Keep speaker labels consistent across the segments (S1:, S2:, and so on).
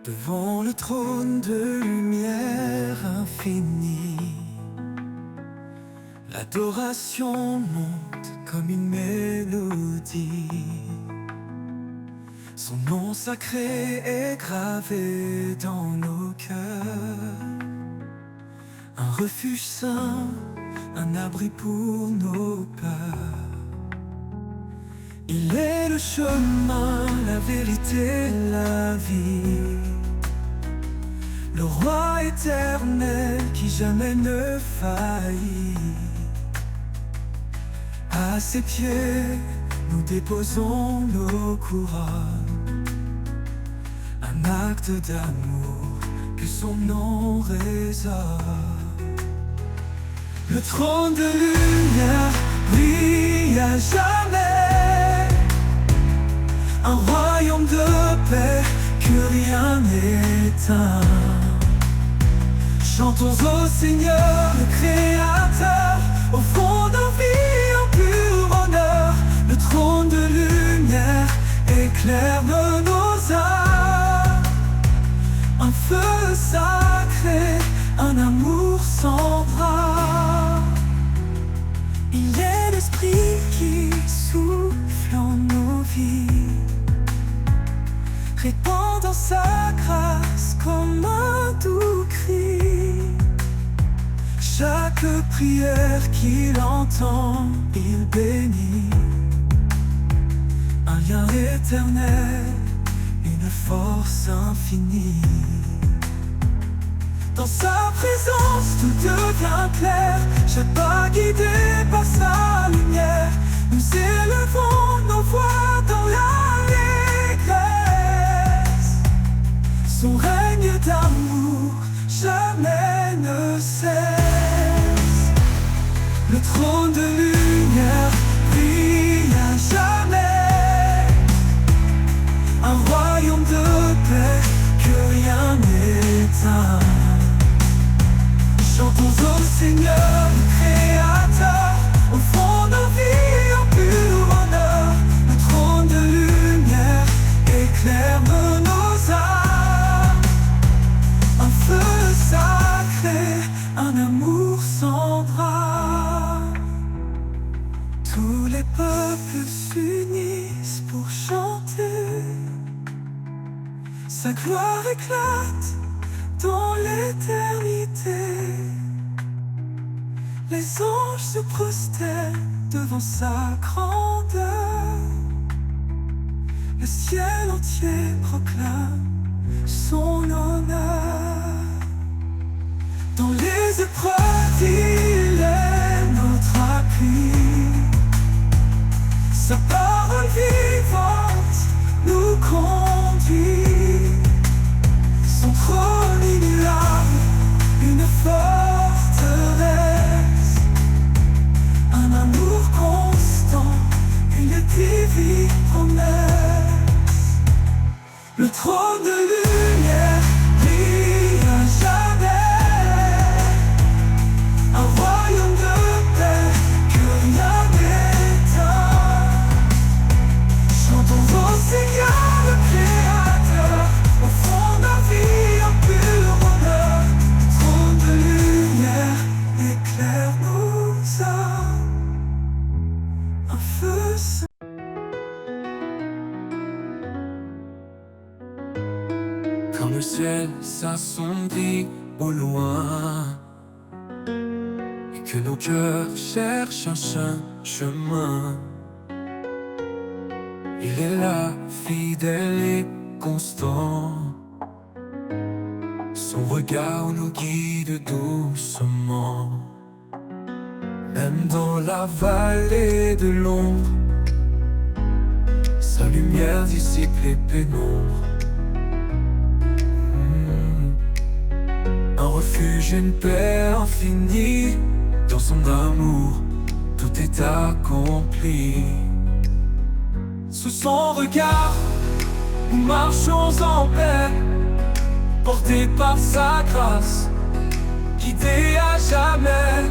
S1: Devant le trône de lumière infinie, l'adoration monte comme une mélodie. Son nom sacré est gravé dans nos cœurs, un refuge saint, un abri pour nos peurs. Il est le chemin, la vérité, la vie, le roi éternel qui jamais ne faillit. À ses pieds, nous déposons nos couronnes, un acte d'amour que son nom résonne. Le trône de lumière brille à jamais, un royaume de paix que rien n'éteint. Chantons au Seigneur, le Créateur, au fond de nos vies en pur honneur. Le trône de lumière éclaire nos âmes, un feu sacré, un amour sans bras. Il est l'esprit qui souffle en nos vies, répandant sa grâce comme un doux cri. Chaque prière qu'il entend, il bénit. Un lien éternel, une force infinie. Dans sa présence, tout devient clair. Chaque pas guidé par sa lumière. Nous élevons nos voix dans l'allégresse. Son règne d'amour jamais ne cesse. Le trône de lumière brille à jamais, un royaume de paix que rien n'éteint. Chantons au Seigneur, le Créateur, au fond de nos vies en pur honneur. Le trône de lumière éclaire nos âmes, un feu sacré, un amour sans bras. Tous les peuples s'unissent pour chanter, sa gloire éclate dans l'éternité. Les anges se prosternent devant sa grandeur. Le ciel entier proclame son honneur. Dans les épreuves, il est notre appui. Sa parole vivante nous conduit. Son trône immuable, une forteresse, un amour constant, une divine promesse. Le trône de lumière brille à jamais, un royaume de paix que rien n'éteint. Chantons au Seigneur, le Créateur, au fond de nos vies en pur honneur. Le trône de lumière éclaire nos âmes, un feu saint. Quand le ciel s'assombrit au loin et que nos cœurs cherchent un chemin, il est là, fidèle et constant. Son regard nous guide doucement. Même dans la vallée de l'ombre, sa lumière dissipe les pénombres. Un refuge, une paix infinie. Dans son amour, tout est accompli. Sous son regard, nous marchons en paix, portés par sa grâce, guidés à jamais.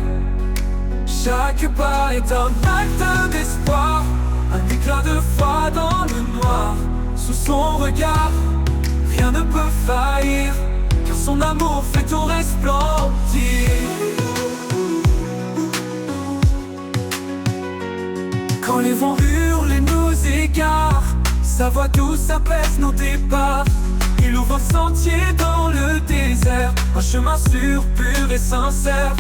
S1: Chaque pas est un acte d'espoir, un éclat de foi dans le noir. Sous son regard, rien ne peut peut faillir, car son amour fait tout resplendir. Quand les vents hurlent et nous égarent, sa voix douce apaise nos départs. Il ouvre un sentier dans le désert, un chemin sûr, pur et sincère.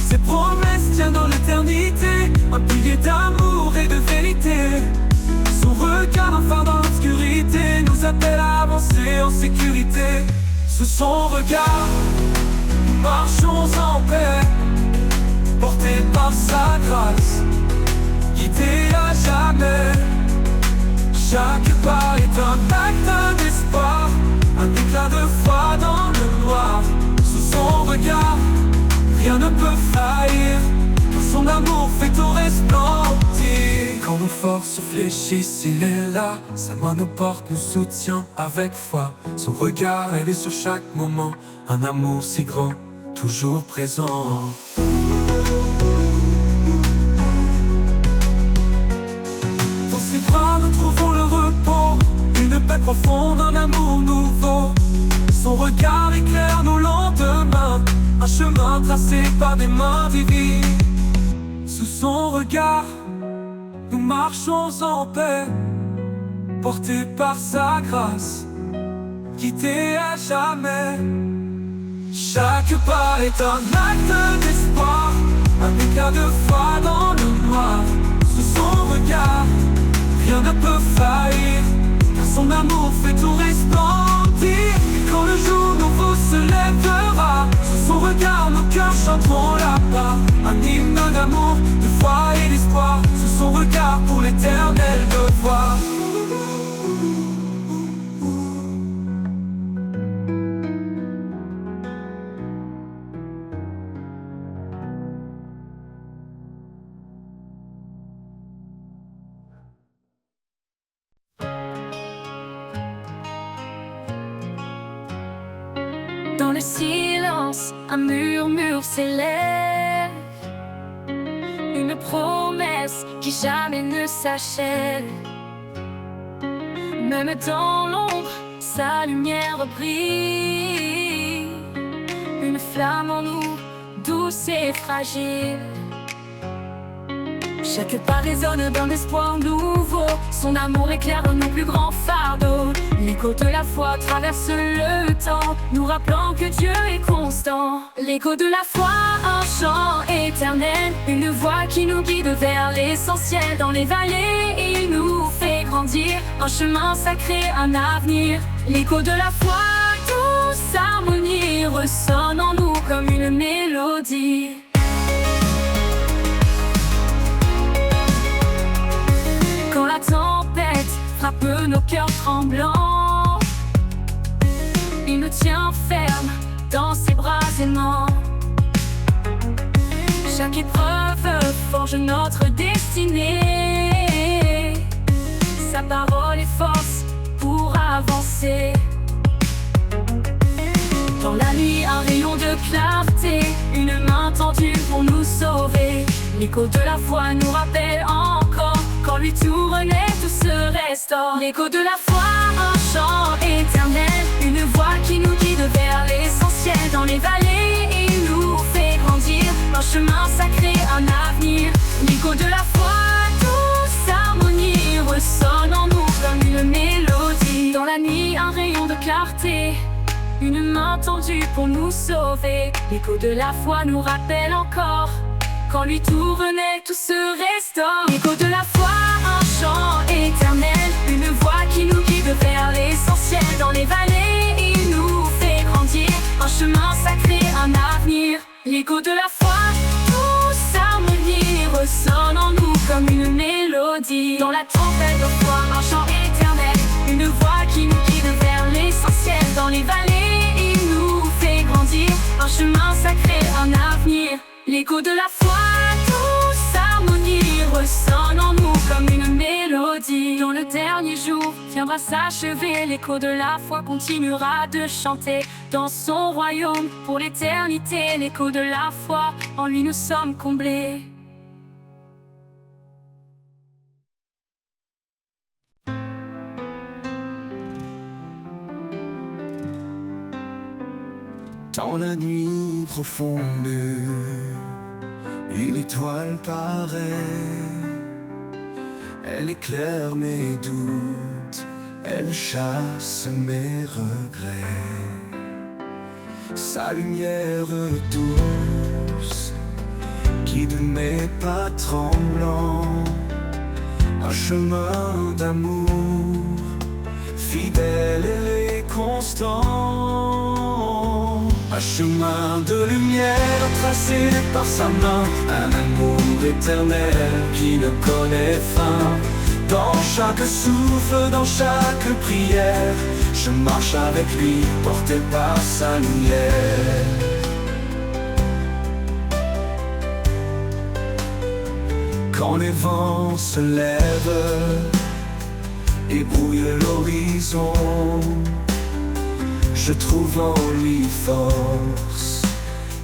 S1: Ses promesses tiennent dans l'éternité, un pilier d'amour et de vérité. Son regard, un phare dans l'obscurité, nous appelle à avancer en sécurité. Sous son regard, nous marchons en paix, portés par sa grâce, guidés à jamais. Chaque pas est un acte d'espoir, un éclat de foi dans le noir. Sous son regard, rien ne peut faillir, car son amour fait tout resplendir. Quand nos forces fléchissent, il est là. Sa main nous porte, nous soutient avec foi. Son regard, elle est sur chaque moment. Un amour si grand, toujours présent. Dans ses bras, nous trouvons le repos, une paix profonde, un amour nouveau. Son regard éclaire nos lendemains, un chemin tracé par des mains divines. Sous son regard, nous marchons en paix, portés par sa grâce, guidés à jamais. Chaque pas est un acte d'espoir, un éclat de foi dans le noir. Sous son regard, rien ne peut faillir, car son amour fait tout resplendir. Et quand le jour nouveau se lèvera, sous son regard nos cœurs chanteront là-bas. Un hymne d'amour, de foi et d'espoir, sous son regard pour l'éternel devoir.
S2: Dans le silence, un murmure s'élève, une promesse qui jamais ne s'achève. Même dans l'ombre, sa lumière brille, une flamme en nous, douce et fragile. Chaque pas résonne d'un espoir nouveau, son amour éclaire nos plus grands fardeaux. L'écho de la foi traverse le temps, nous rappelant que Dieu est constant. L'écho de la foi, un chant éternel, une voix qui nous guide vers l'essentiel. Dans les vallées, il nous fait grandir, un chemin sacré, un avenir. L'écho de la foi, douce harmonie, ressonne en nous comme une mélodie. Quand la tempête frappe nos cœurs tremblants, il nous tient ferme dans ses bras aimants. Chaque épreuve forge notre destinée, sa parole est force pour avancer. Dans la nuit, un rayon de clarté, une main tendue pour nous sauver. L'écho de la foi nous rappelle encore, quand lui tout renaît, tout se restaure. L'écho de la foi, un chant éternel, une voix qui nous guide vers l'essentiel. Dans les vallées, il nous fait grandir, un chemin sacré, un avenir. L'écho de la foi, douce harmonie, ressonne en nous comme une mélodie. Dans la nuit, un rayon de clarté, une main tendue pour nous sauver. L'écho de la foi nous rappelle encore, quand lui tout renaît, tout se restaure. L'écho de la foi, un chant éternel, une voix qui nous guide vers l'essentiel. Dans les vallées, il nous fait grandir, un chemin sacré, un avenir. L'écho de la foi, douce harmonie, ressonne en nous comme une mélodie. Dans la tempête de foi, un chant éternel, une voix qui nous guide vers l'essentiel. Dans les vallées, il nous fait grandir, un chemin sacré, un avenir. L'écho de la foi, douce harmonie, ressonne en nous comme une mélodie. Dans le dernier jour viendra s'achever, l'écho de la foi continuera de chanter. Dans son royaume pour l'éternité, l'écho de la foi, en lui nous sommes comblés.
S1: Dans la nuit profonde, une étoile paraît. Elle éclaire mes doutes, elle chasse mes regrets. Sa lumière douce guide mes pas tremblants. Un chemin d'amour fidèle et constant. Un chemin de lumière tracé par sa main. Un amour éternel qui ne connaît fin. Dans chaque souffle, dans chaque prière, je marche avec lui, porté par sa lumière. Quand les vents se lèvent et brouillent l'horizon, je trouve en lui force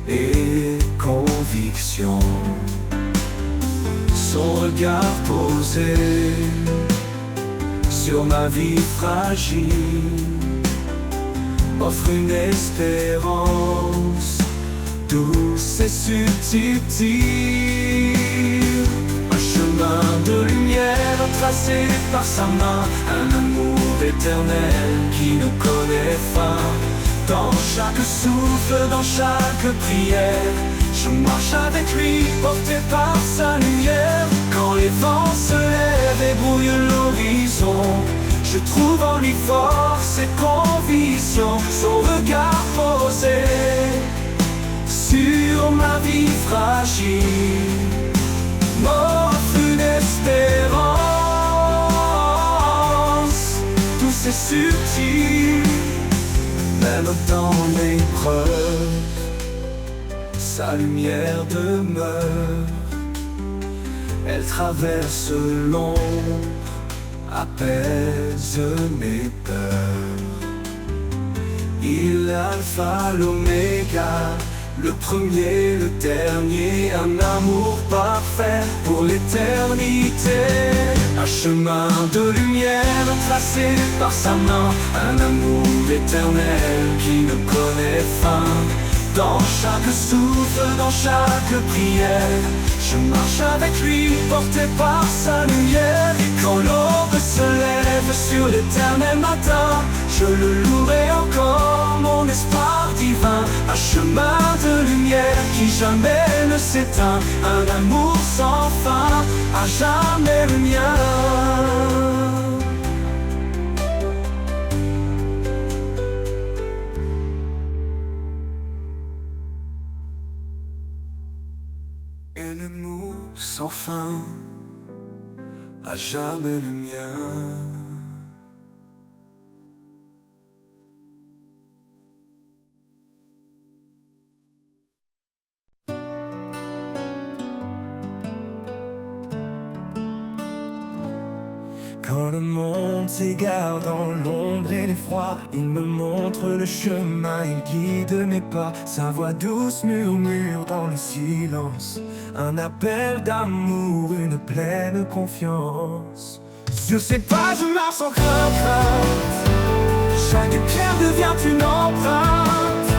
S1: et conviction. Son regard posé sur ma vie fragile offre une espérance douce et subtile. Un chemin de lumière tracé par sa main. Un amour éternel qui ne connaît fin. Dans chaque souffle, dans chaque prière, je marche avec lui, porté par sa lumière. Quand les vents se lèvent et brouillent l'horizon, je trouve en lui force et conviction. Son regard posé sur ma vie fragile m'offre une espérance douce et subtile. Même dans l'épreuve, sa lumière demeure. Elle traverse l'ombre, apaise mes peurs. Il est l'alpha, l'oméga, le premier, le dernier. Un amour parfait pour l'éternité. Un chemin de lumière tracé par sa main. Un amour éternel qui ne connaît fin. Dans chaque souffle, dans chaque prière, je marche avec lui, porté par sa lumière. Et quand l'aube se lève sur l'éternel matin, je le louerai encore, mon espoir divin. Un chemin de lumière qui jamais ne s'éteint. Un amour sans fin, à jamais le mien. Un amour sans fin, à jamais le mien. Quand le monde s'égare dans l'ombre et l'effroi, il me montre le chemin, il guide mes pas. Sa voix douce murmure dans le silence, un appel d'amour, une pleine confiance. Sur ses pas je marche sans crainte, chaque pierre devient une empreinte.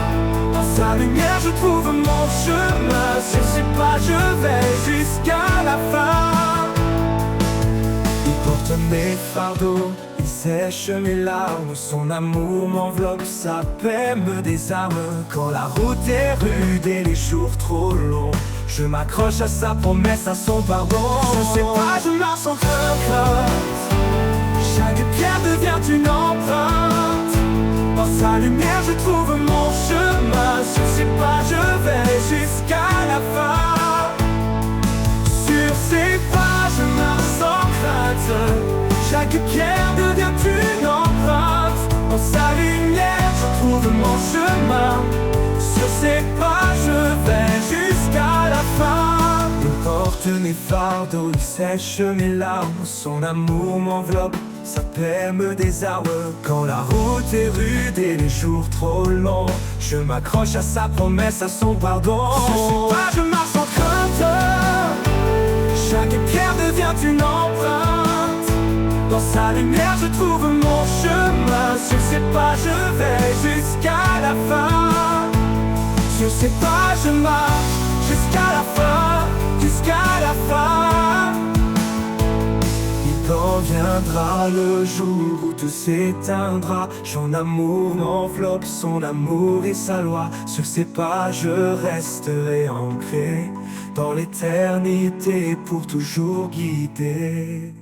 S1: Dans sa lumière je trouve mon chemin, sur ses pas je vais jusqu'à la fin. Il porte mes fardeaux, il sèche mes larmes. Son amour m'enveloppe, sa paix me désarme. Quand la route est rude et les jours trop longs, je m'accroche à sa promesse, à son pardon. Je sais pas, je marche sans crainte, chaque pierre devient une empreinte. Dans sa lumière je trouve mon chemin, sur ses pas je vais jusqu'à la fin. Sur ses pas je marche sans crainte, chaque pierre devient une empreinte. Dans sa lumière je trouve mon chemin, sur ses pas je vais jusqu'à la fin. Il porte mes fardeaux, il sèche mes larmes. Son amour m'enveloppe, sa paix me désarme. Quand la route est rude et les jours trop longs, je m'accroche à sa promesse, à son pardon. Je sais pas, je marche sans crainte, chaque pierre devient une empreinte. Dans sa lumière je trouve mon chemin, sur ses pas je vais jusqu'à la fin. Je sais pas, je marche jusqu'à la fin, jusqu'à la fin. Il t'en viendra le jour où tout s'éteindra. Son amour m'enveloppe, son amour et sa loi. Sur ses pas je resterai ancré dans l'éternité pour toujours guider.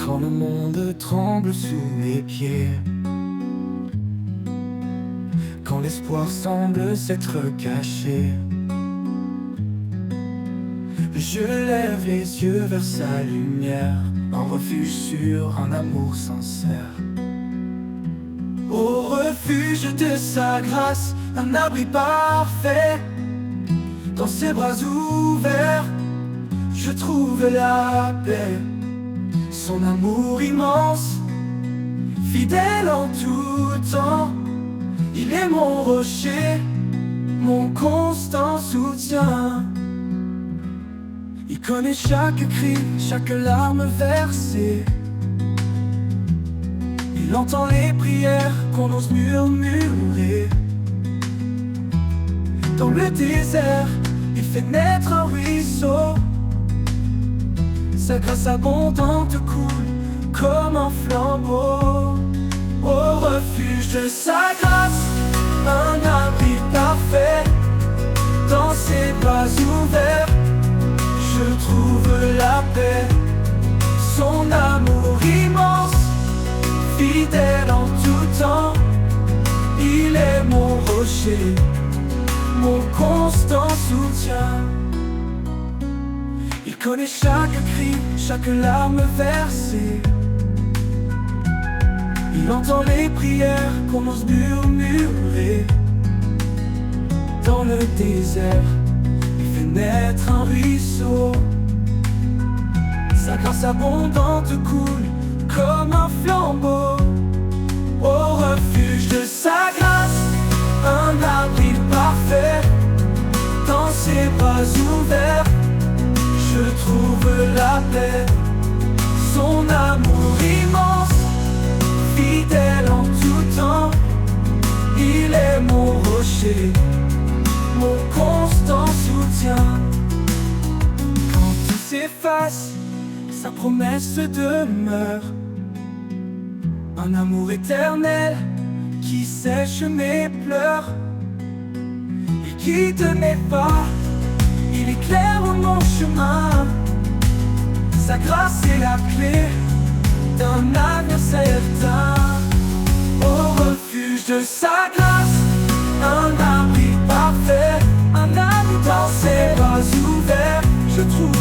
S1: Quand le monde tremble sous mes pieds, quand l'espoir semble s'être caché, je lève les yeux vers sa lumière, un refuge sûr, un amour sincère. Au refuge de sa grâce, un abri parfait, dans ses bras ouverts, je trouve la paix. Son amour immense, fidèle en tout temps, il est mon rocher, mon constant soutien. Il connaît chaque cri, chaque larme versée. Il entend les prières qu'on ose murmurer. Dans le désert, il fait naître un ruisseau. Sa grâce abondante coule comme un flambeau. Au refuge de sa grâce, un abri parfait, dans ses bras ouverts, je trouve la paix. Son amour immense, fidèle en tout temps, il est mon rocher, mon constant soutien. Il connaît chaque cri, chaque larme versée. Il entend les prières qu'on ose murmurer. Dans le désert, il fait naître un ruisseau. Sa grâce abondante coule comme un flambeau. Au refuge de sa grâce, un abri parfait, dans ses bras ouverts, je trouve la paix. Son amour immense, fidèle en tout temps, il est mon rocher, mon constant soutien. Quand tout s'efface, sa promesse demeure. Un amour éternel qui sèche mes pleurs. Il quitte mes pas, il éclaire mon chemin. Sa grâce est la clé d'un avenir certain. Au refuge de sa grâce, un abri parfait, un amour dans ses bras ouverts, je trouve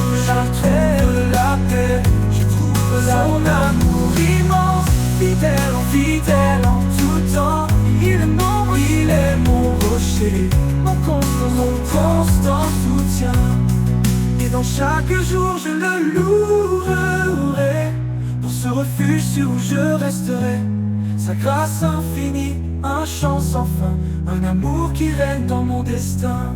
S1: la paix, je trouve son amour immense, fidèle en tout temps. Il est mon rocher, mon constant soutien. Et dans chaque jour je le louerai, pour ce refuge sûr où je resterai. Sa grâce infinie, un chant sans fin, un amour qui règne dans mon destin.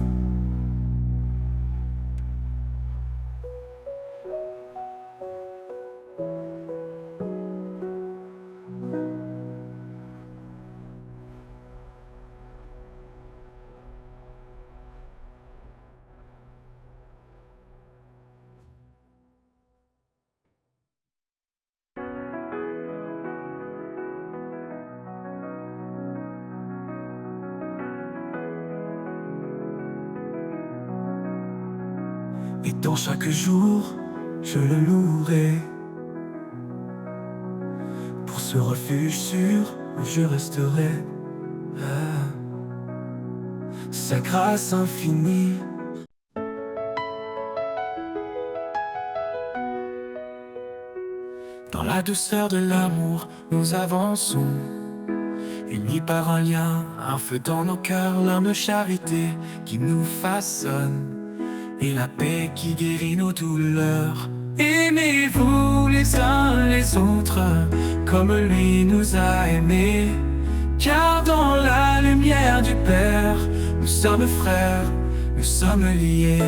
S1: Et dans chaque jour, je le louerai, pour ce refuge sûr où je resterai. Sa grâce infinie, la douceur de l'amour, nous avançons. Unis par un lien, un feu dans nos cœurs, l'âme de charité qui nous façonne, et la paix qui guérit nos douleurs. Aimez-vous les uns les autres, comme lui nous a aimés, car dans la lumière du Père, nous sommes frères, nous sommes liés.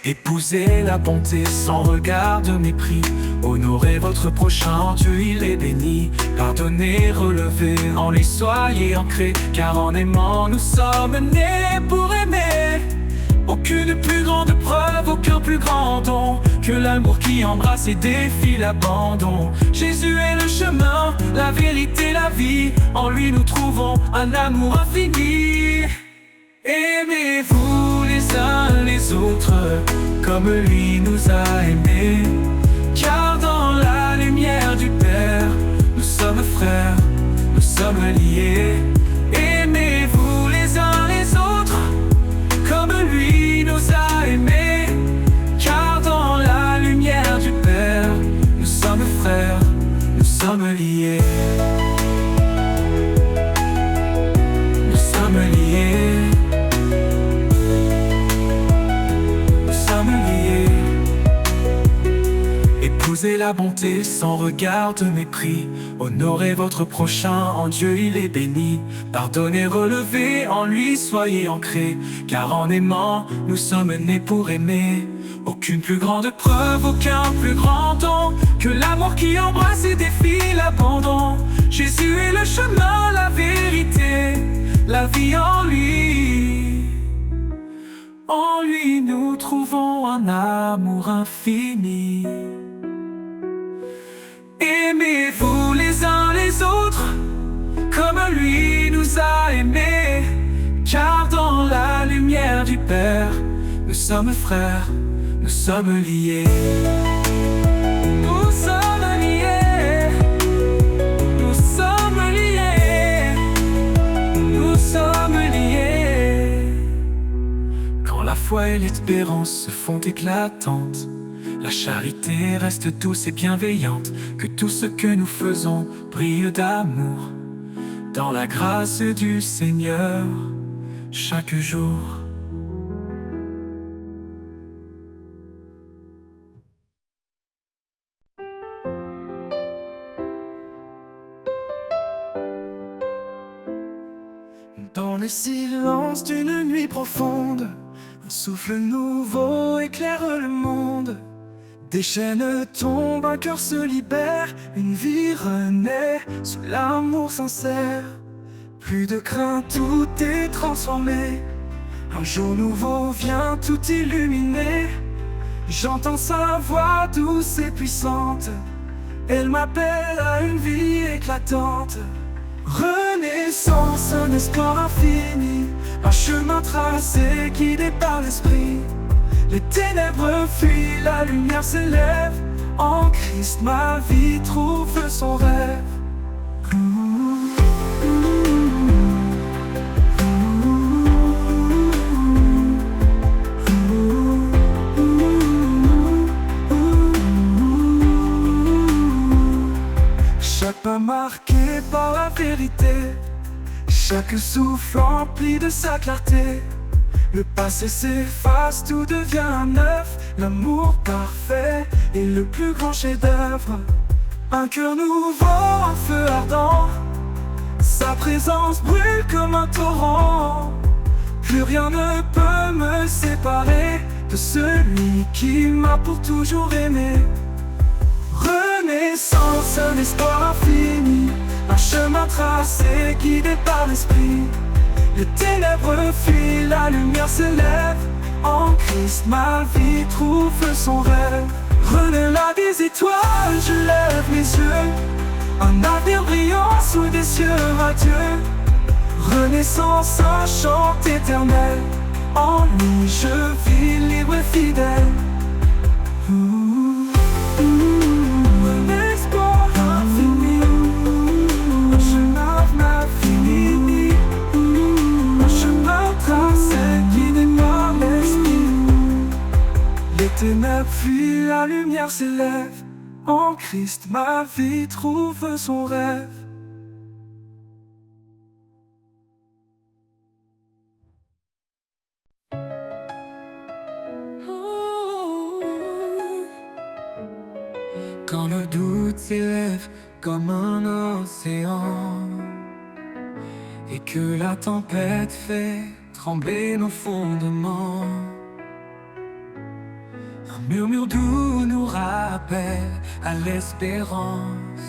S1: Épousez la bonté sans regard de mépris. Honorez votre prochain, en Dieu il est béni. Pardonnez, relevez, en lui soyez ancrés, car en aimant nous sommes nés pour aimer. Aucune plus grande preuve, aucun plus grand don que l'amour qui embrasse et défie l'abandon. Jésus est le chemin, la vérité, la vie. En lui nous trouvons un amour infini. Aimez-vous les uns les autres, comme lui nous a aimés, car dans la lumière du Père, nous sommes frères, nous sommes liés. Aimez-vous les uns les autres, comme lui nous a aimés, car dans la lumière du Père, nous sommes frères, nous sommes liés. Nous sommes liés. Épousez la bonté sans regard de mépris. Honorez votre prochain, en Dieu il est béni. Pardonnez, relevez, en lui soyez ancrés, car en aimant, nous sommes nés pour aimer. Aucune plus grande preuve, aucun plus grand don que l'amour qui embrasse et défie l'abandon. Jésus est le chemin, la vérité, la vie en lui. En lui nous trouvons un amour infini. Aimez-vous les uns les autres, comme lui nous a aimés, car dans la lumière du Père, nous sommes frères, nous sommes liés. Nous sommes liés, nous sommes liés, nous sommes liés. Quand la foi et l'espérance se font éclatantes, la charité reste douce et bienveillante, que tout ce que nous faisons brille d'amour, dans la grâce du Seigneur, chaque jour. Dans le silence d'une nuit profonde, un souffle nouveau éclaire le monde. Des chaînes tombent, un cœur se libère, une vie renaît sous l'amour sincère. Plus de crainte, tout est transformé. Un jour nouveau vient tout illuminer. J'entends sa voix douce et puissante. Elle m'appelle à une vie éclatante. Renaissance, un espoir infini, un chemin tracé guidé par l'esprit. Les ténèbres fuient, la lumière s'élève. En Christ ma vie trouve son rêve. Chaque pas marqué par la vérité, chaque souffle empli de sa clarté. Le passé s'efface, tout devient neuf. L'amour parfait est le plus grand chef-d'œuvre. Un cœur nouveau, un feu ardent. Sa présence brûle comme un torrent. Plus rien ne peut me séparer de celui qui m'a pour toujours aimé. Renaissance, un espoir infini, un chemin tracé guidé par l'esprit. Les ténèbres fuient, la lumière s'élève. En Christ ma vie trouve son rêve. Renaît la des étoiles, je lève mes yeux. Un avenir brillant sous des cieux radieux. Renaissance, un chant éternel. En lui je vis libre et fidèle. Un espoir infini, un chemin infini, un chemin tracé guidé par l'esprit. En Christ, ma vie trouve son rêve. Quand le doute s'élève comme un océan et que la tempête fait trembler nos fondements, un murmure doux nous rappelle à l'espérance.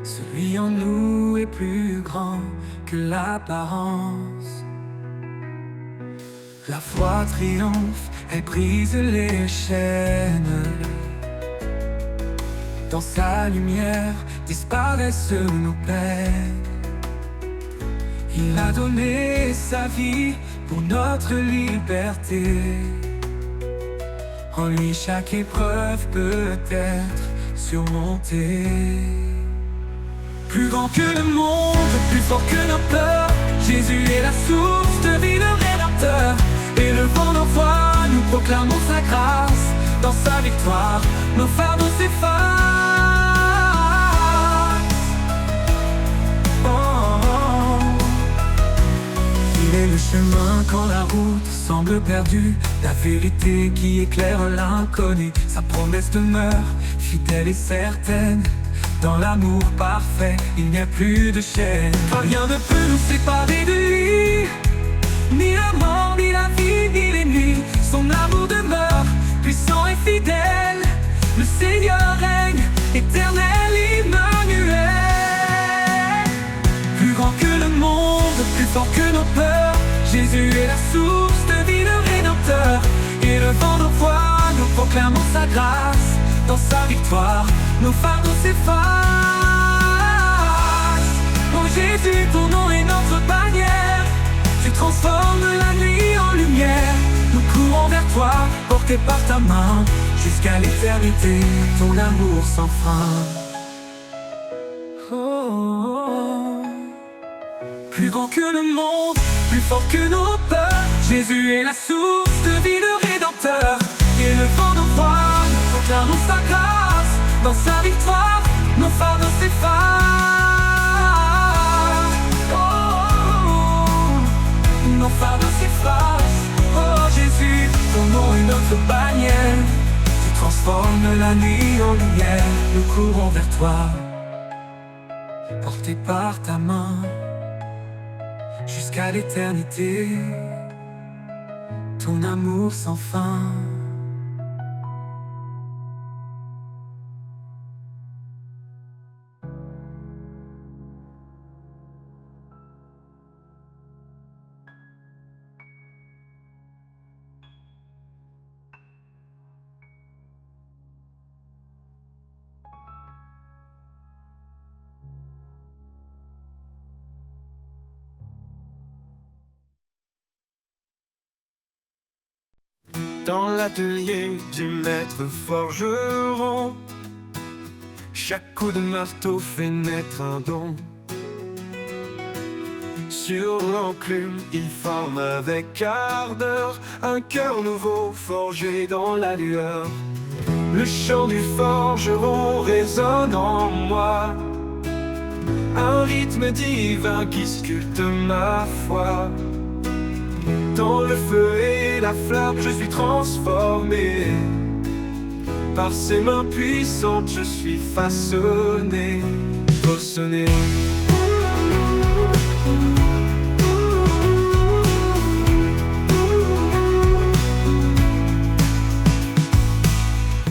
S1: Celui en nous est plus grand que l'apparence. La foi triomphe, elle brise les chaînes. Dans sa lumière disparaissent nos peines. Il a donné sa vie pour notre liberté. En lui chaque épreuve peut être surmontée. Plus grand que le monde, plus fort que nos peurs, Jésus est la source de vie, le Rédempteur. Et le vent d'envoi, nous proclamons sa grâce. Dans sa victoire, nos fardeaux s'effacent. Il est le chemin quand la route semble perdue, la vérité qui éclaire l'inconnu. Sa promesse demeure fidèle et certaine. Dans l'amour parfait, il n'y a plus de chaîne. Rien ne peut nous séparer de lui, ni la mort, ni la vie, ni les nuits. Son amour demeure puissant et fidèle. Le Seigneur règne, éternel Emmanuel. Plus grand que le monde, plus fort que nos peurs, Jésus est la source de vie, le Rédempteur. Et le vent d'envoi, nous proclamons sa grâce. Dans sa victoire, nos fardeaux s'effacent. Oh Jésus, ton nom est notre bannière. Tu transformes la nuit en lumière. Nous courons vers toi, portés par ta main. Jusqu'à l'éternité, ton amour sans fin. Oh. Plus grand que le monde, plus fort que nos peurs, Jésus est la source de vie, le Rédempteur. Et le vent d'envoi, nous proclamons sa grâce. Dans sa victoire, nos fardeaux s'effacent. Oh, nos fardeaux s'effacent. Oh Jésus, ton nom est notre bannière. Tu transformes la nuit en lumière. Nous courons vers toi, portés par ta main. Jusqu'à l'éternité, ton amour sans fin.
S3: Dans l'atelier du maître forgeron, chaque coup de marteau fait naître un don. Sur l'enclume, il forme avec ardeur un cœur nouveau forgé dans la lueur. Le chant du forgeron résonne en moi, un rythme divin qui sculpte ma foi. Dans le feu et la flamme, je suis transformé. Par ses mains puissantes, je suis façonné, façonné.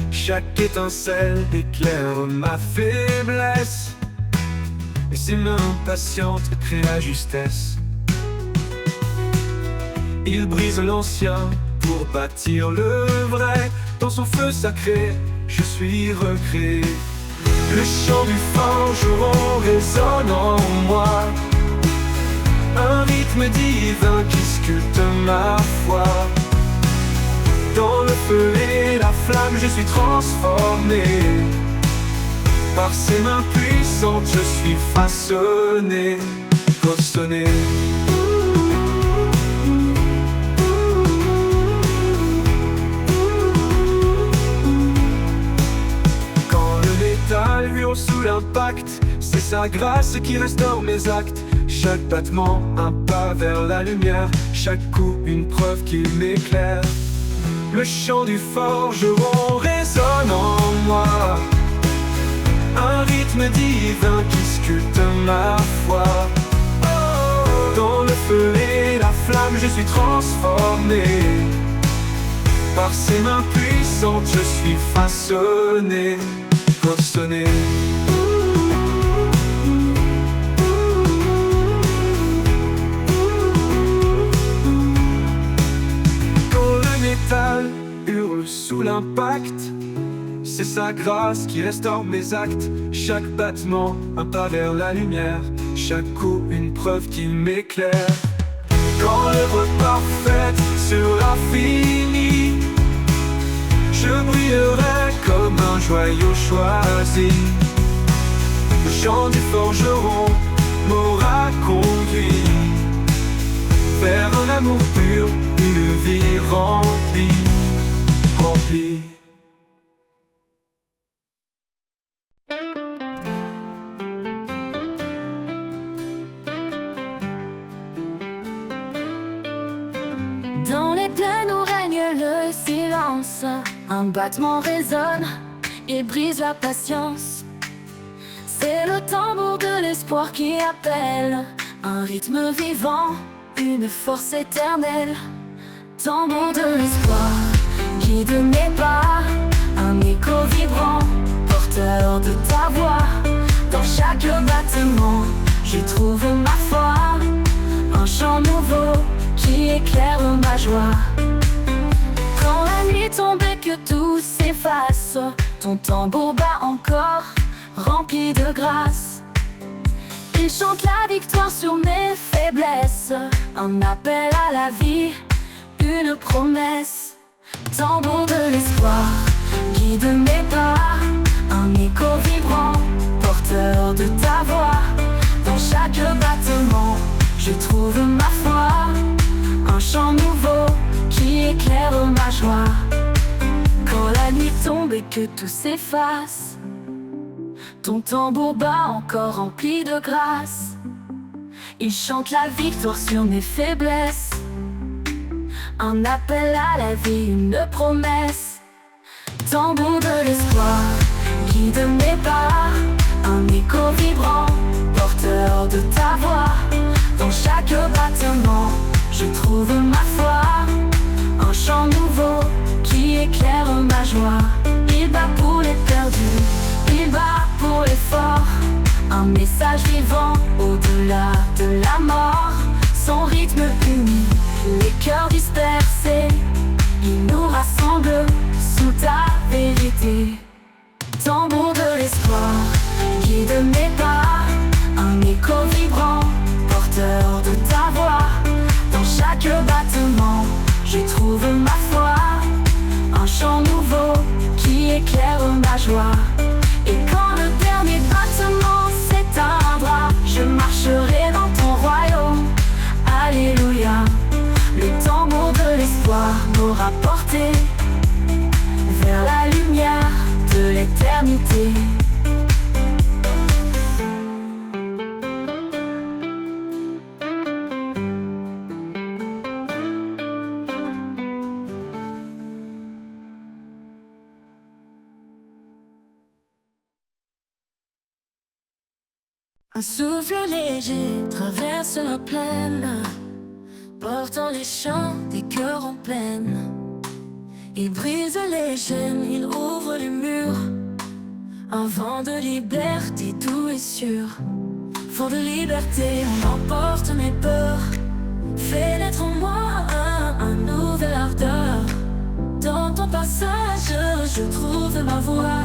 S3: Chaque étincelle éclaire ma faiblesse, et ses mains patientes créent la justesse. Il brise l'ancien pour bâtir le vrai. Dans son feu sacré, je suis recréé. Le chant du forgeron résonne en moi, un rythme divin qui sculpte ma foi. Dans le feu et la flamme, je suis transformé. Par ses mains puissantes, je suis façonné, façonné. toujours sous l'impact. C'est sa grâce qui restaure mes actes. Chaque battement, un pas vers la lumière. Chaque coup, une preuve qui m'éclaire. Le chant du forgeron résonne en moi. Un rythme divin qui sculpte ma foi. Dans le feu et la flamme, je suis transformé. Par ses mains puissantes, je suis façonné, façonné. Quand le métal hurle sous l'impact, c'est sa grâce qui restaure mes actes. Chaque battement, un pas vers la lumière. Chaque coup, une preuve qui m'éclaire. Quand l'œuvre parfaite sera finie, je brillerai comme un joyau choisi. Le chant du forgeron m'aura conduit vers un amour pur, une vie remplie, remplie.
S2: Dans les plaines où règne le silence, un battement résonne et brise la patience. C'est le tambour de l'espoir qui appelle, un rythme vivant, une force éternelle. Tambour de l'espoir, guide mes pas, un écho vibrant, porteur de ta voix. Dans chaque battement, je trouve ma foi, un chant nouveau qui éclaire ma joie. Quand la nuit tombe et que tout s'efface, ton tambour bat encore, rempli de grâce. Il chante la victoire sur mes faiblesses, un appel à la vie, une promesse. Tambour de l'espoir, guide mes pas, un écho vibrant, porteur de ta voix. Dans chaque battement, je trouve ma foi, un chant nouveau qui éclaire ma joie. Quand la nuit tombe et que tout s'efface, ton tambour bat encore rempli de grâce. Il chante la victoire sur mes faiblesses, un appel à la vie, une promesse. Tambour de l'espoir, guide mes pas, un écho vibrant, porteur de ta voix. Dans chaque battement, je trouve ma foi, un chant nouveau qui éclaire ma joie. Il bat pour les perdus, il bat pour les forts, un message vivant au-delà de la mort. Son rythme uni, les cœurs dispersés, il nous rassemble sous ta vérité. Tambour de l'espoir, guide mes pas, un écho vibrant, porteur de ta voix. Dans chaque battement, je trouve ma foi, un chant nouveau qui éclaire ma joie. Et quand le dernier battement s'éteindra, je marcherai dans ton royaume. Alléluia. Le tambour de l'espoir m'aura porté vers la lumière de l'éternité. Un souffle léger traverse la plaine, portant les chants des cœurs en peine. Il brise les chaînes, il ouvre les murs, un vent de liberté doux et sûr. Vent de liberté, on emporte mes peurs, fait naître en moi un nouvel ardeur. Dans ton passage, je trouve ma voix,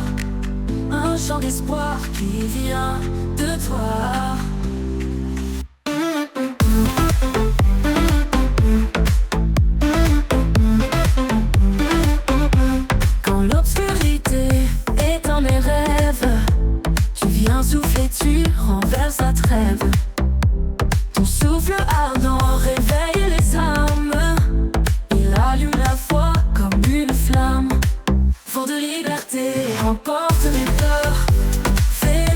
S2: un chant d'espoir qui vient de toi. Quand l'obscurité éteint mes rêves, tu viens souffler, tu renverses la trêve. Ton souffle ardent réveille les âmes, il allume la foi comme une flamme. Vent de liberté emporte mes peurs, fait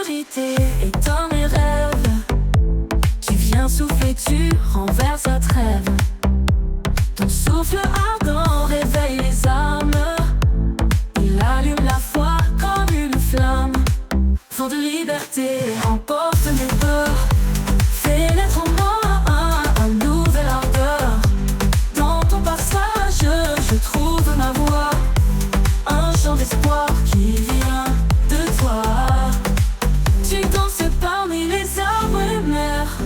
S2: vérité et dans mes rêves. Tu viens souffler, tu renverses la trêve. Ton souffle ardent réveille les âmes. Il allume la foi comme une flamme. Vent de liberté emporte mes peurs. Fais naître en moi un nouvel ardeur. Dans ton passage, je trouve ma voix. Un chant d'espoir qui vient de toi. Tu danses parmi les arbres et les mers.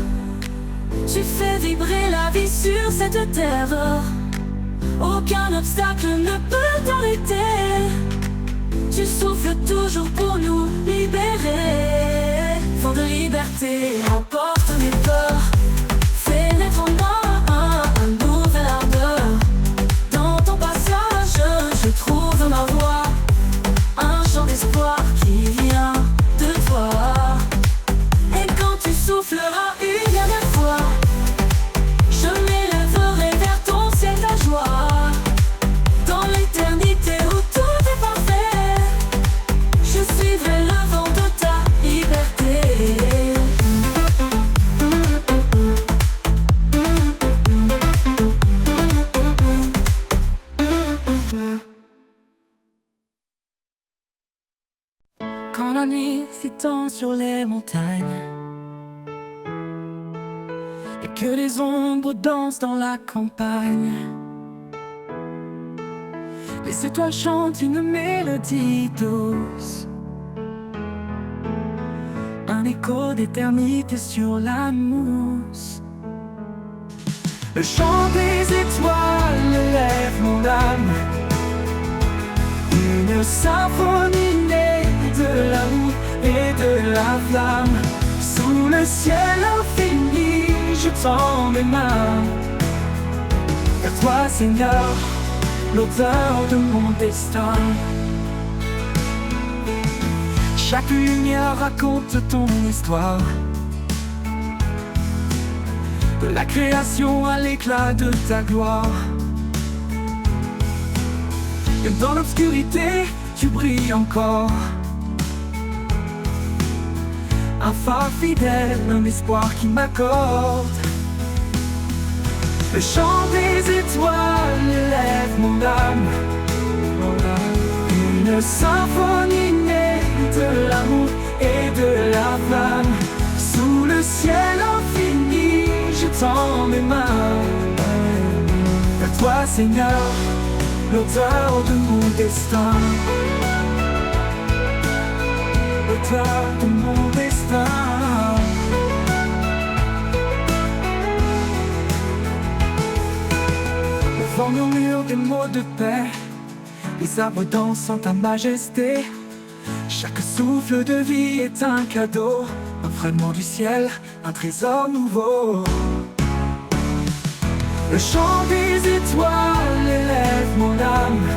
S2: Tu fais vibrer la vie sur cette terre. Aucun obstacle ne peut t'arrêter. Tu souffles toujours pour nous libérer. Vent de liberté emporte mes peurs. Fais naître en moi un nouvel ardeur. Dans ton passage, je trouve ma voix. Un chant d'espoir qui vient de toi. Et quand tu souffleras une dernière fois, je m'élèverai vers ton ciel ta joie. Dans l'éternité où tout est parfait, je suivrai le vent de ta liberté. Quand la nuit s'étend sur les montagnes et que les ombres dansent dans la campagne, les étoiles chantent une mélodie douce, un écho d'éternité sur la mousse. Le chant des étoiles lève mon âme, une symphonie née de l'amour et de la flamme. Sous le ciel infini, je tends mes mains vers toi, Seigneur, l'auteur de mon destin. Chaque lumière raconte ton histoire, de la création à l'éclat de ta gloire. Et dans l'obscurité, tu brilles encore, un phare fidèle, un espoir qui m'accorde. Le chant des étoiles élève mon âme, une symphonie née de l'amour et de la flamme. Sous le ciel infini, je tends mes mains vers toi, Seigneur, l'auteur de mon destin. L'auteur de mon destin. Le vent murmure des mots de paix, les arbres dansent en ta majesté. Chaque souffle de vie est un cadeau, un fragment du ciel, un trésor nouveau. Le chant des étoiles élève mon âme,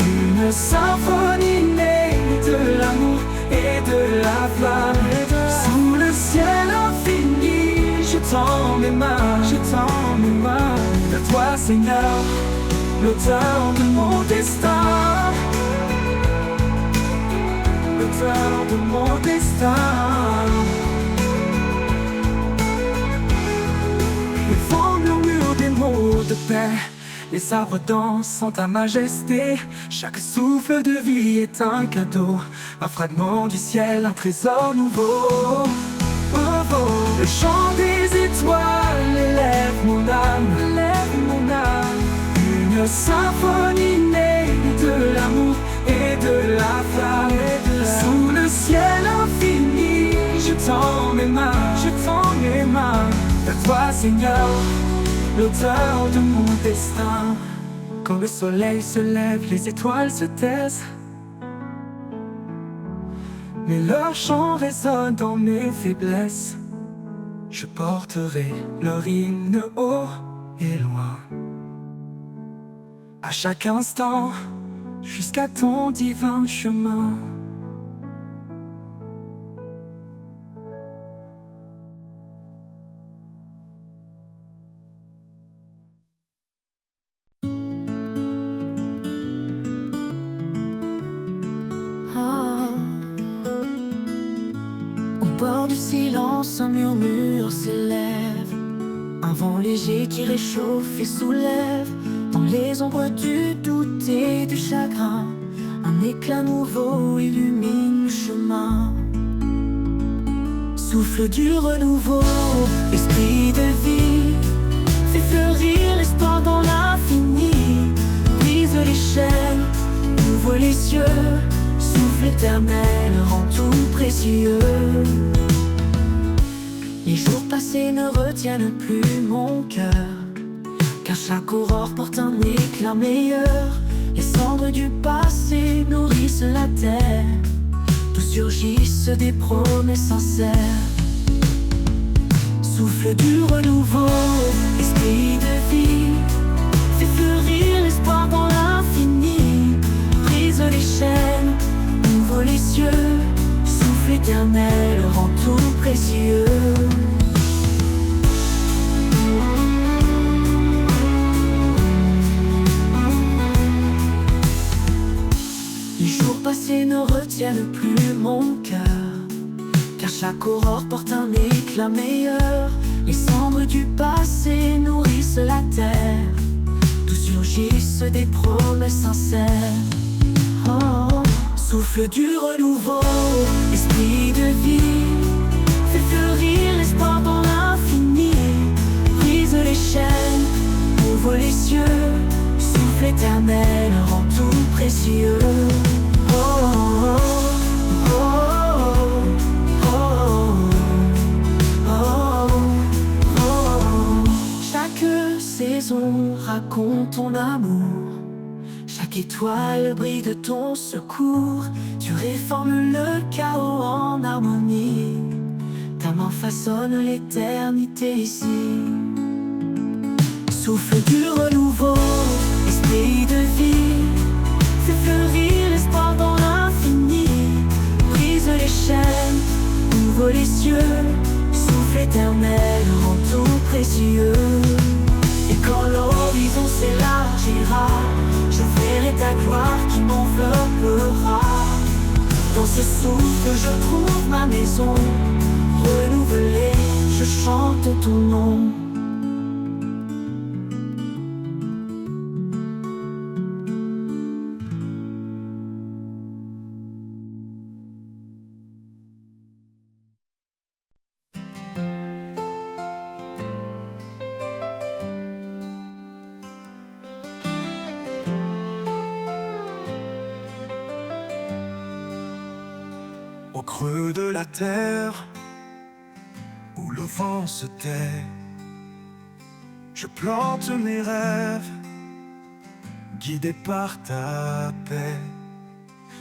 S2: une symphonie née de l'amour et de la flamme. Sous le ciel infini, je tends mes mains, vers toi, Seigneur, l'auteur de mon destin, l'auteur de mon destin. Le vent murmure des mots de paix, les arbres dansent en ta majesté. Chaque souffle de vie est un cadeau, un fragment du ciel, un trésor nouveau. Oh, oh. Le chant des étoiles élève mon âme, une symphonie née de l'amour et de la flamme. Sous le ciel infini, je tends mes mains, vers toi, Seigneur, l'auteur de mon destin. Quand le soleil se lève, les étoiles se taisent, mais leur chant résonne dans mes faiblesses. Je porterai leur hymne haut et loin, à chaque instant, jusqu'à ton divin chemin.
S4: bord du silence, un murmure s'élève, un vent léger qui réchauffe et soulève. Dans les ombres du doute et du chagrin, un éclat nouveau illumine le chemin. Souffle du renouveau, esprit de vie, fais fleurir l'espoir dans l'infini. Brise les chaînes, ouvre les cieux, souffle éternel rend tout précieux. Les jours passés ne retiennent plus mon cœur, car chaque aurore porte un éclat meilleur. Les cendres du passé nourrissent la terre, d'où surgissent des promesses sincères. Souffle du renouveau, esprit de vie, fais fleurir l'espoir dans l'infini. Brise les chaînes, ouvre les cieux, souffle éternel rend tout précieux. Les jours passés ne retiennent plus mon cœur, car chaque aurore porte un éclat meilleur. Les cendres du passé nourrissent la terre, d'où surgissent des promesses sincères. Oh, souffle du renouveau, esprit de vie, fais fleurir l'espoir dans l'infini. Brise les chaînes, ouvre les cieux, souffle éternel rend tout précieux. Oh, oh, oh, oh, oh, oh, oh. Chaque saison raconte ton amour, chaque étoile brille de ton secours. Tu réformes le chaos en harmonie, ta main façonne l'éternité ici. Souffle du renouveau, esprit de vie, fais fleurir l'espoir dans l'infini. Brise les chaînes, ouvre les cieux, souffle éternel rend tout précieux. Et quand l'horizon s'élargira, je verrai ta gloire qui m'enveloppera. Dans ce souffle je trouve ma maison, renouvelée, je chante ton nom.
S3: Au creux de la terre, où le vent se tait, je plante mes rêves, guidé par ta paix.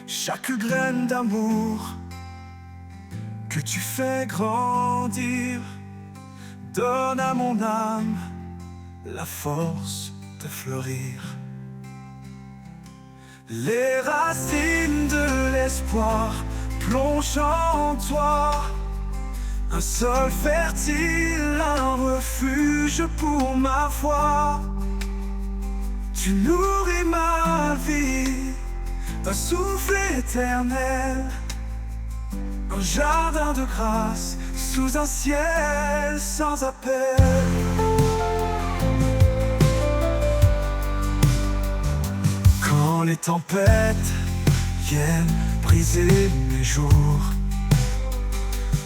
S3: Chaque graine d'amour que tu fais grandir donne à mon âme la force de fleurir. Les racines de l'espoir plonge en toi, un sol fertile, un refuge pour ma foi. Tu nourris ma vie d'un souffle éternel, un jardin de grâce sous un ciel sans appel. Quand les tempêtes viennent briser mes jours,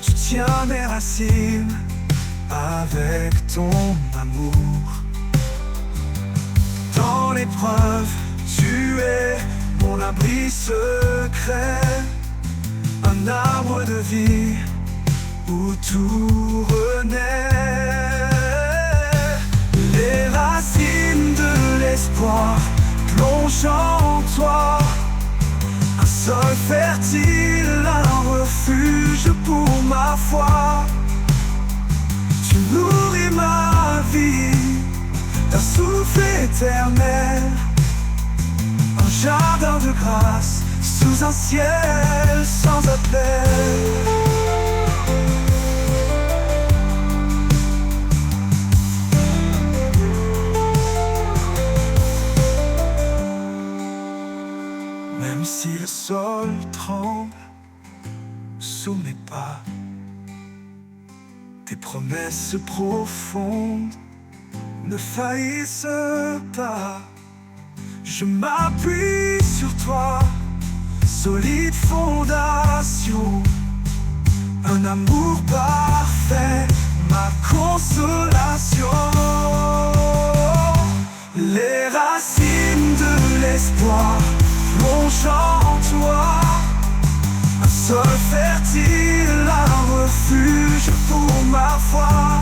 S3: tu tiens mes racines avec ton amour. Dans l'épreuve, tu es mon abri secret, un arbre de vie où tout renaît. Les racines de l'espoir plongent en toi, un sol fertile, un refuge pour ma foi. Tu nourris ma vie d'un souffle éternel, un jardin de grâce sous un ciel sans appel. Même si le sol tremble sous mes pas, tes promesses profondes ne faillissent pas. Je m'appuie sur toi, solide fondation, un amour parfait, ma consolation. Les racines de l'espoir plongent en toi, un sol fertile, un refuge pour ma foi.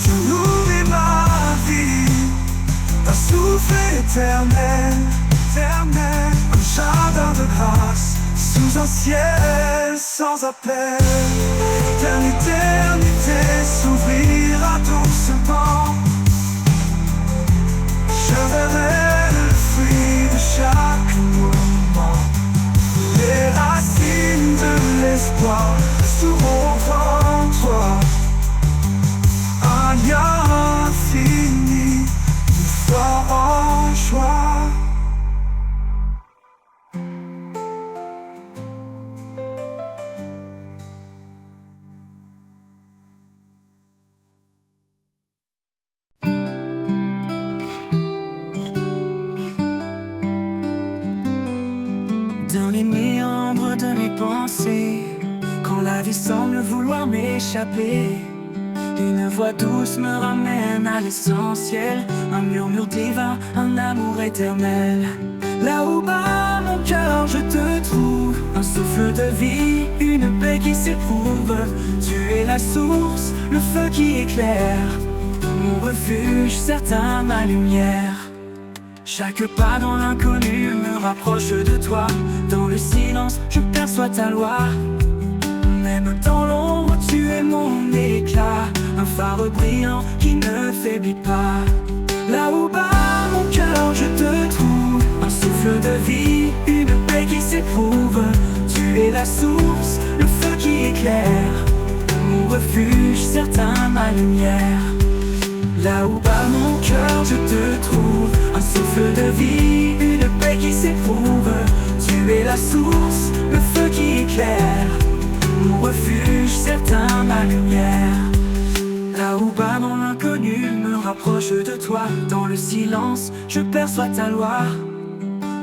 S3: Tu nourris ma vie d'un souffle éternel, un jardin de grâce sous un ciel sans appel. L'éternité s'ouvrira doucement. Je verrai le fruit de chaque moment. Les racines de l'espoir resteront en toi. Un lien infini, une foi en joie.
S4: Dans les méandres de mes pensées, quand la vie semble vouloir m'échapper, une voix douce me ramène à l'essentiel, un murmure divin, un amour éternel. Là où bat mon cœur, je te trouve, un souffle de vie, une paix qui s'éprouve. Tu es la source, le feu qui éclaire, mon refuge, certain, ma lumière. Chaque pas dans l'inconnu me rapproche de toi. Dans le silence, je perçois ta loi. Même dans l'ombre, tu es mon éclat, un phare brillant qui ne faiblit pas. Là où bat mon cœur, je te trouve, un souffle de vie, une paix qui s'éprouve. Tu es la source, le feu qui éclaire, mon refuge, certain, ma lumière. Là où bat mon cœur, je te trouve, un souffle de vie, une paix qui s'éprouve. Tu es la source, le feu qui éclaire, mon refuge, certain, ma lumière. Là où bat mon inconnu me rapproche de toi. Dans le silence, je perçois ta loi.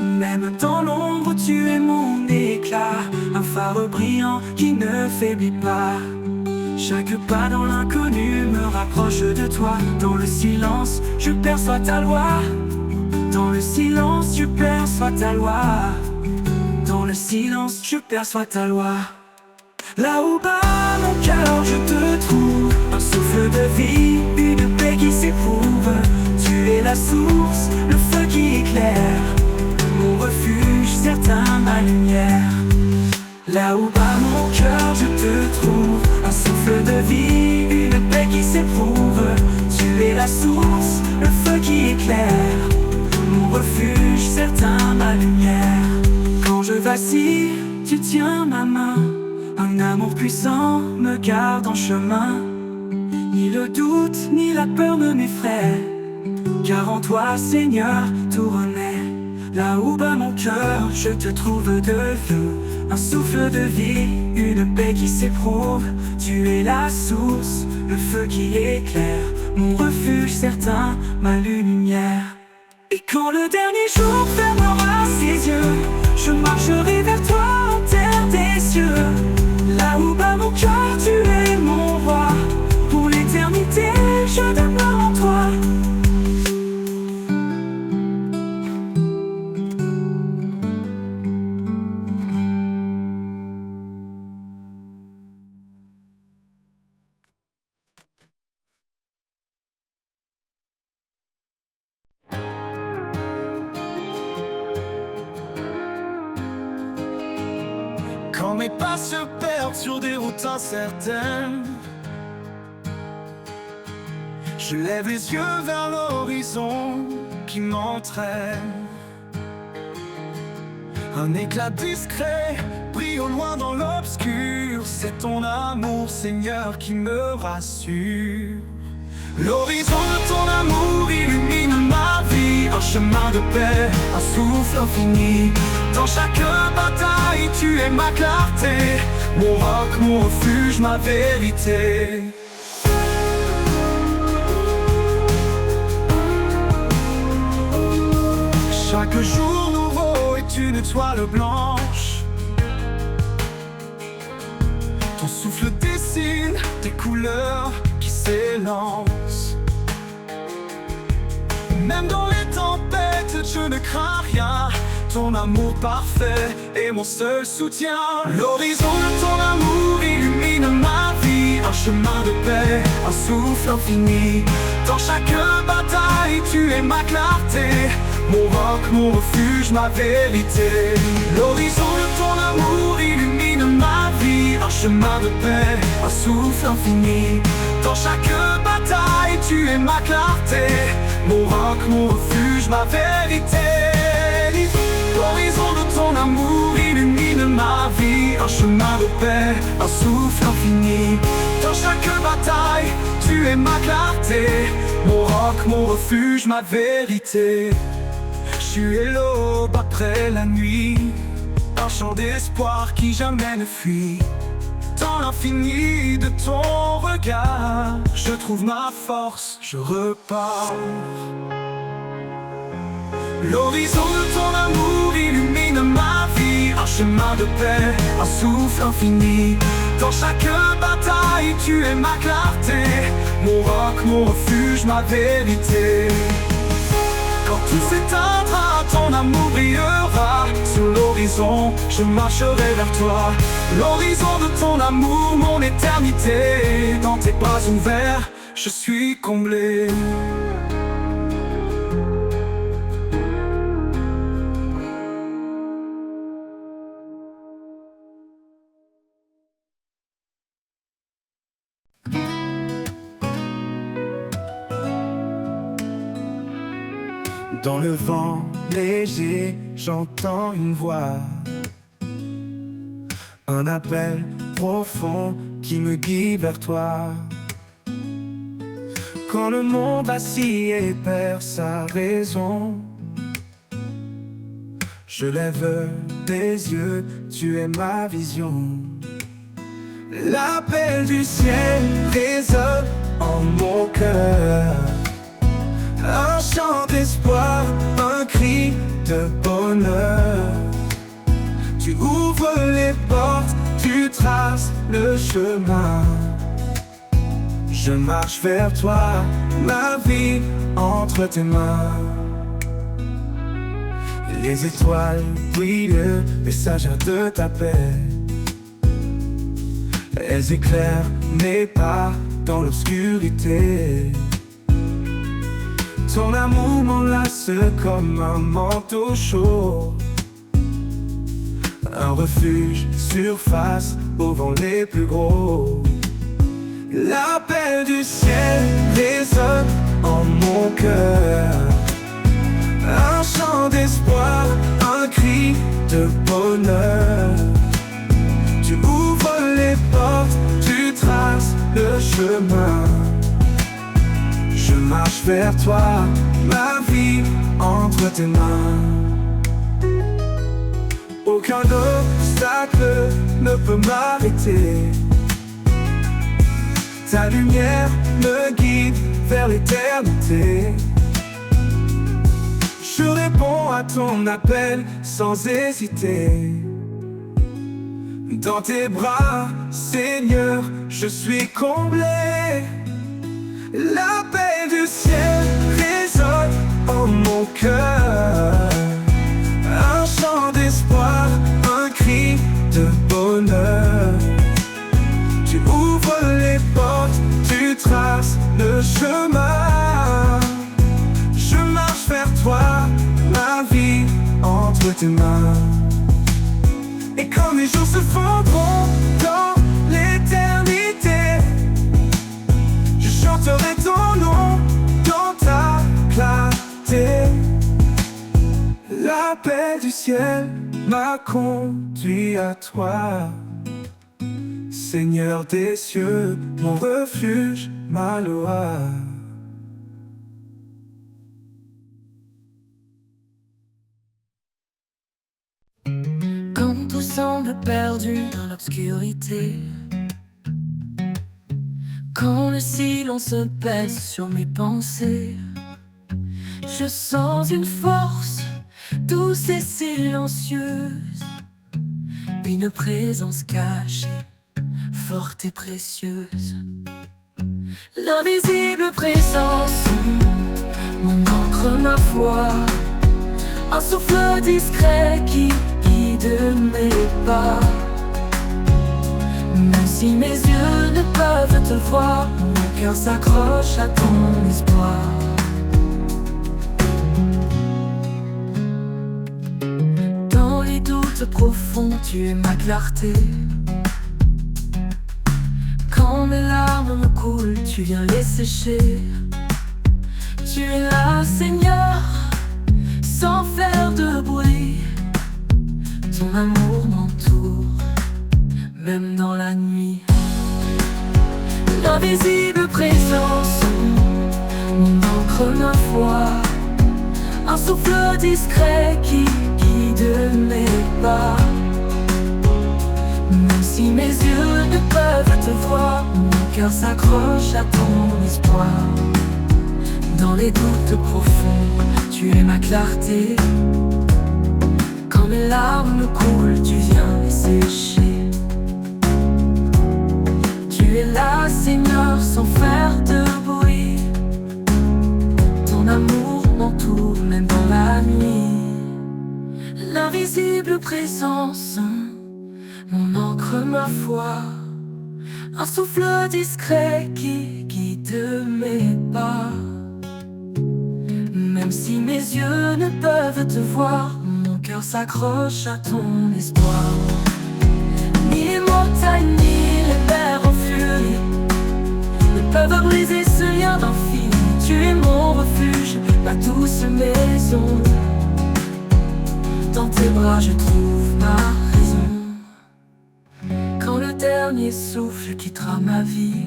S4: Même dans l'ombre, tu es mon éclat, un phare brillant qui ne faiblit pas. Chaque pas dans l'inconnu me rapproche de toi. Dans le silence, je perçois ta loi. Dans le silence, je perçois ta loi. Dans le silence, je perçois ta loi. Là où bat mon cœur, je te trouve, un souffle de vie, une paix qui s'éprouve. Tu es la source, le feu qui éclaire, mon refuge, certain, ma lumière. Là où bat mon cœur, je te trouve, un souffle de vie, une paix qui s'éprouve. Tu es la source, le feu qui éclaire, mon refuge, certain, ma lumière. Quand je vacille, tu tiens ma main, un amour puissant me garde en chemin. Ni le doute, ni la peur ne m'effraient, car en toi, Seigneur, tout renaît. Là où bat mon cœur, je te trouve de feu, un souffle de vie, une paix qui s'éprouve. Tu es la source, le feu qui éclaire, mon refuge certain, ma lumière. Et quand le dernier jour fermera ses yeux, je marcherai vers toi en terre des cieux. Là où bat mon cœur, tu es mon roi, pour l'éternité, je demeure en toi.
S3: Quand mes pas se perdent sur des routes incertaines, je lève les yeux vers l'horizon qui m'entraîne. Un éclat discret brille au loin dans l'obscur. C'est ton amour, Seigneur, qui me rassure. L'horizon de ton amour illumine ma vie, un chemin de paix, un souffle infini. Dans chaque bataille, tu es ma clarté, mon roc, mon refuge, ma vérité. Chaque jour nouveau est une étoile blanche. Ton souffle dessine des couleurs qui s'élancent. Même dans les tempêtes, je ne crains rien. Ton amour parfait est mon seul soutien. L'horizon de ton amour illumine ma vie. Un chemin de paix, un souffle infini. Dans chaque bataille, tu es ma clarté. Mon roc, mon refuge, ma vérité. L'horizon de ton amour illumine ma vie. Un chemin de paix, un souffle infini. Dans chaque bataille, tu es ma clarté. Mon roc, mon refuge, ma vérité. L'horizon de ton amour illumine ma vie. Un chemin de paix, un souffle infini. Dans chaque bataille, tu es ma clarté. Mon roc, mon refuge, ma vérité. Tu es l'aube après la nuit, un chant d'espoir qui jamais ne fuit. Dans l'infini de ton regard, je trouve ma force, je repars. L'horizon de ton amour illumine ma vie. Un chemin de paix, un souffle infini. Dans chaque bataille, tu es ma clarté. Mon roc, mon refuge, ma vérité. Quand tout s'éteindra, ton amour brillera. Sur l'horizon, je marcherai vers toi. L'horizon de ton amour, mon éternité. Dans tes bras ouverts, je suis comblé. Dans le vent léger, j'entends une voix, un appel profond qui me guide vers toi. Quand le monde vacille et perd sa raison, je lève les yeux, tu es ma vision. L'appel du ciel résonne en mon cœur. Un chant d'espoir, un cri de bonheur. Tu ouvres les portes, tu traces le chemin. Je marche vers toi, ma vie entre tes mains. Les étoiles brillent, messagères de ta paix. Elles éclairent mes pas dans l'obscurité. Ton amour m'enlace comme un manteau chaud. Un refuge surface aux vents les plus gros. L'appel du ciel résonne en mon cœur. Un chant d'espoir, un cri de bonheur. Tu ouvres les portes, tu traces le chemin. Je marche vers toi, ma vie entre tes mains. Aucun obstacle ne peut m'arrêter. Ta lumière me guide vers l'éternité. Je réponds à ton appel sans hésiter. Dans tes bras, Seigneur, je suis comblé. L'appel du ciel résonne en mon cœur. Un chant d'espoir, un cri de bonheur. Tu ouvres les portes, tu traces le chemin. Je marche vers toi, ma vie entre tes mains. Et quand les jours se fondront dans l'éternité, je chanterai ton nom dans ta clarté. L'appel du ciel m'a conduit à toi. Seigneur des cieux, mon refuge, ma loi.
S2: Quand tout semble
S4: monde perdu dans l'obscurité. Quand le silence pèse sur mes pensées, je sens une force douce et silencieuse, une présence cachée, forte et précieuse. L'invisible présence, mon encre, ma foi, un souffle discret qui guide mes pas. Même si mes yeux ne peuvent te voir, mon cœur s'accroche à ton espoir. Dans les doutes profonds, tu es ma clarté. Quand mes larmes me coulent, tu viens les sécher. Tu es là, Seigneur, sans faire de bruit. Ton amour m'entoure, même dans la nuit. L'invisible présence, mon encre, ma foi, un souffle discret qui guide mes pas. Même si mes yeux ne peuvent te voir, mon cœur s'accroche à ton espoir. Dans les doutes profonds, tu es ma clarté. Quand mes larmes coulent, tu viens les sécher. Tu es là, Seigneur, sans faire de bruit. Ton amour m'entoure, même dans la nuit. L'invisible présence, mon encre, ma foi, un souffle discret qui guide mes pas. Même si mes yeux ne peuvent te voir, mon cœur s'accroche à ton espoir. Ni les montagnes, ni les mers en furie ne peuvent briser ce lien d'infini. Tu es mon refuge, ma douce maison. Dans tes bras je trouve ma raison. Quand le dernier souffle quittera ma vie,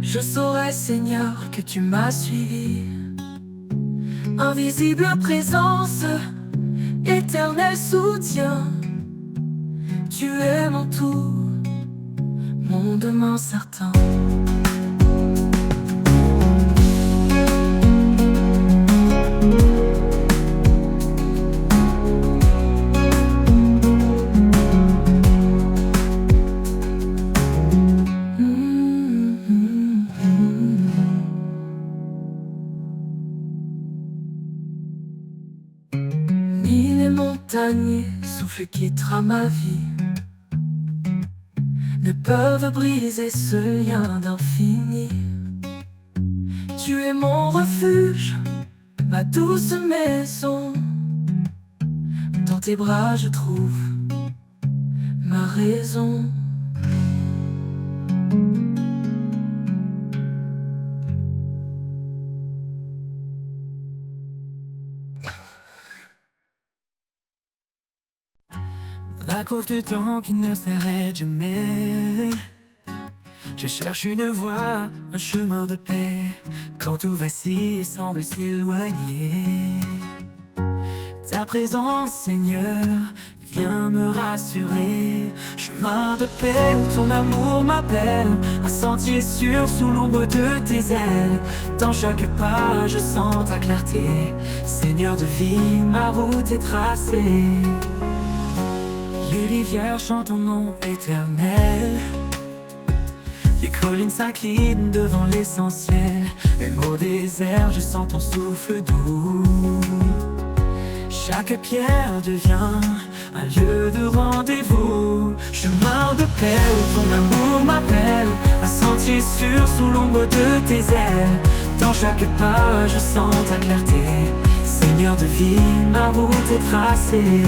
S4: je saurai, Seigneur, que tu m'as suivi. Invisible présence, éternel soutien, tu es mon tout, mon demain certain. Souffle quittera ma vie, ne peuvent briser ce lien d'infini. Tu es mon refuge, ma douce maison. Dans tes bras je trouve ma raison.
S1: À cause du temps qui ne s'arrête jamais, je cherche une voie, un chemin de paix. Quand tout vacille et semble s'éloigner, ta présence, Seigneur, vient me rassurer. Chemin de paix où ton amour m'appelle, un sentier sûr sous l'ombre de tes ailes. Dans chaque pas je sens ta clarté, Seigneur de vie, ma route est tracée. Les rivières chantent ton nom éternel, les collines s'inclinent devant l'essentiel. Même au désert, je sens ton souffle doux. Chaque pierre devient un lieu de rendez-vous. Chemin de paix où ton amour m'appelle, un sentier sûr sous l'ombre de tes ailes. Dans chaque pas, je sens ta clarté, Seigneur de vie, ma route est tracée.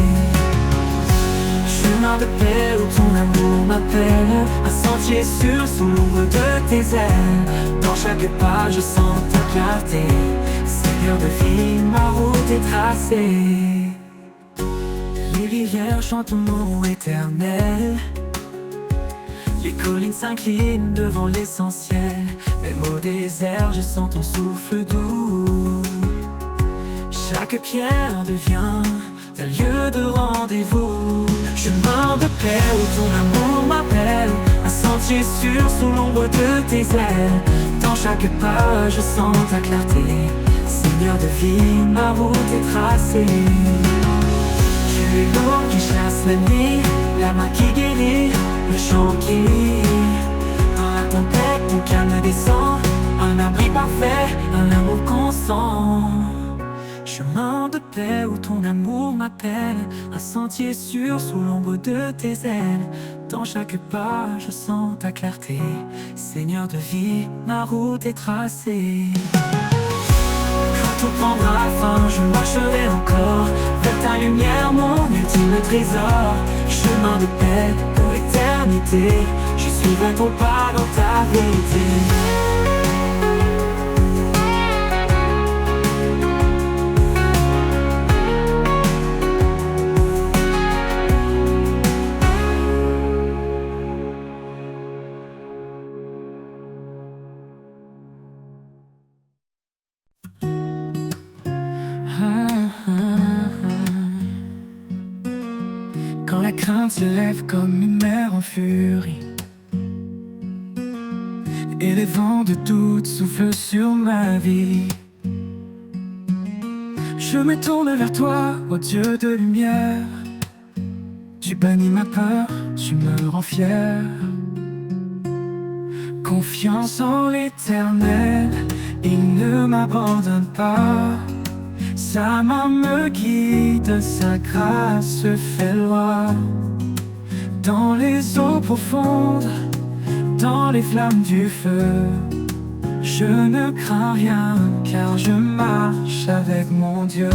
S1: Chemin de paix où ton amour m'appelle, un sentier sûr sous l'ombre de tes ailes. Dans chaque pas je sens ta clarté, Seigneur de vie, ma route est tracée. Les rivières chantent ton nom éternel, les collines s'inclinent devant l'essentiel. Même au désert je sens ton souffle doux. Chaque pierre devient
S4: d'un lieu de rendez-vous. Chemin de paix où ton amour m'appelle, un sentier sûr sous l'ombre de tes ailes. Dans chaque pas je sens ta clarté, Seigneur de vie, ma route est tracée. Tu es l'eau qui chasse la nuit, la main qui guérit, le chant qui rit. Dans la tempête, ton calme descend, un abri parfait, un amour constant. Chemin de paix où ton amour m'appelle, un sentier sûr sous l'ombre de tes ailes. Dans chaque pas je sens ta clarté, Seigneur de vie, ma route est tracée. Quand tout prendra fin, je marcherai encore vers ta lumière, mon ultime trésor. Chemin de paix pour l'éternité, je suivrai ton pas dans ta vérité. Quand la crainte se lève comme une mer en furie, et les vents de doute soufflent sur ma vie, je me tourne vers toi, ô Dieu de lumière. Tu bannis ma peur, tu me rends fier. Confiance en l'Éternel, il ne m'abandonne pas. Sa main me guide, sa grâce fait loi. Dans les eaux profondes, dans les flammes du feu, je ne crains rien, car je marche avec mon Dieu.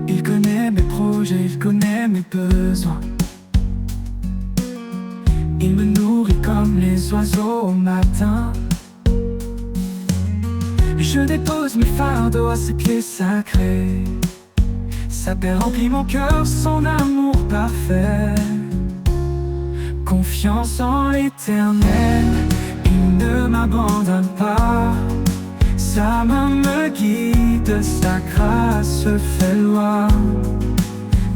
S4: Il connaît mes projets, il connaît mes besoins. Il me nourrit comme les oiseaux au matin. Je dépose mes fardeaux à ses pieds sacrés. Sa paix remplit mon cœur, son amour parfait. Confiance en l'Éternel, il ne m'abandonne pas. Sa main me guide, sa grâce fait loi.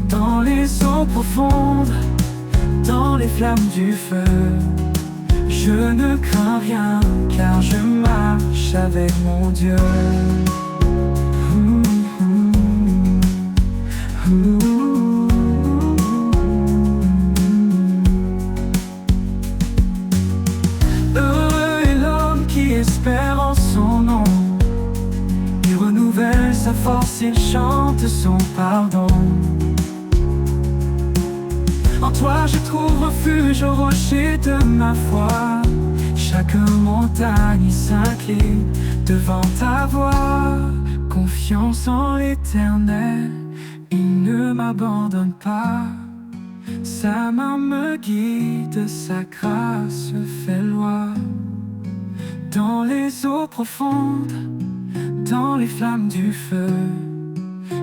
S4: Dans les eaux profondes, dans les flammes du feu, je ne crains rien, car je marche avec mon Dieu. Heureux est l'homme qui espère en son nom. Il renouvelle sa force, il chante son pardon. En toi je trouve refuge au rocher de ma foi. Chaque montagne s'incline devant ta voix. Confiance en l'Éternel, il ne m'abandonne pas. Sa main me guide, sa grâce fait loi. Dans les eaux profondes, dans les flammes du feu,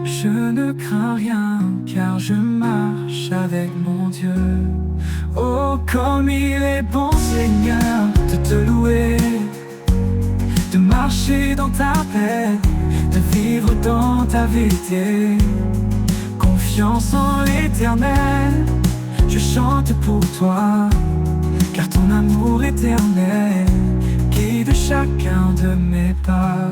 S4: je ne crains rien, car je marche avec mon Dieu. Oh, comme il est bon, Seigneur, de te louer, de marcher dans ta paix, de vivre dans ta vérité. Confiance en l'Éternel, je chante pour toi, car ton amour éternel guide chacun de mes pas.